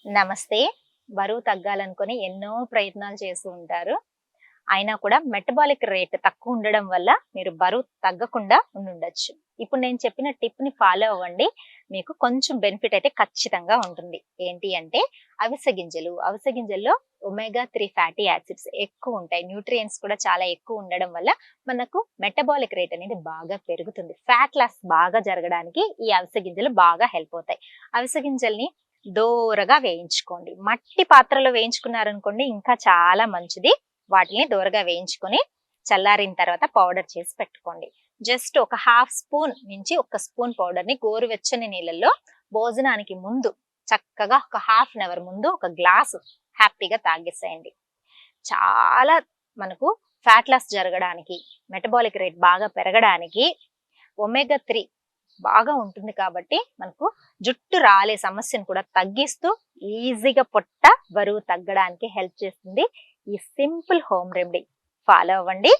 నమస్తే. బరువు తగ్గాలనుకుని ఎన్నో ప్రయత్నాలు చేస్తూ ఉంటారు. అయినా కూడా మెటబాలిక్ రేట్ తక్కువ ఉండడం వల్ల మీరు బరువు తగ్గకుండా ఉండుండొచ్చు. ఇప్పుడు నేను చెప్పిన టిప్‌ని ఫాలో అవ్వండి. మీకు కొంచెం బెనిఫిట్ అయితే ఖచ్చితంగా ఉంటుంది. ఏంటి అంటే అవిసె గింజలు. అవిసె గింజల్లో ఒమేగా 3 ఫ్యాటీ యాసిడ్స్ ఎక్కువుంటాయి. న్యూట్రియంట్స్ కూడా చాలా ఎక్కువ ఉండడం వల్ల మనకు మెటబాలిక్ రేట్ అనేది బాగా పెరుగుతుంది. ఫ్యాట్ లాస్ బాగా జరగడానికి ఈ అవిసె గింజలు బాగా హెల్ప్ అవుతాయి. అవిసె గింజల్ని దోరగా వేయించుకోండి. మట్టి పాత్రలో వేయించుకున్నారనుకోండి ఇంకా చాలా మంచిది. వాటిని దోరగా వేయించుకొని చల్లారిన తర్వాత పౌడర్ చేసి పెట్టుకోండి. జస్ట్ ఒక హాఫ్ స్పూన్ నుంచి ఒక స్పూన్ పౌడర్‌ని గోరువెచ్చని నీళ్ళల్లో భోజనానికి ముందు చక్కగా ఒక హాఫ్ అన్ అవర్ ముందు ఒక గ్లాసు హ్యాపీగా తాగేసేయండి. చాలా మనకు ఫ్యాట్ లాస్ జరగడానికి, మెటబాలిక్ రేట్ బాగా పెరగడానికి ఒమేగా 3 బాగా ఉంటుంది కాబట్టి మనకు జుట్టు రాలే సమస్యను కూడా తగ్గిస్తూ ఈజీగా పొట్ట బరువు తగ్గడానికి హెల్ప్ చేస్తుంది ఈ సింపుల్ హోమ్ రెమెడీ. ఫాలో అవ్వండి.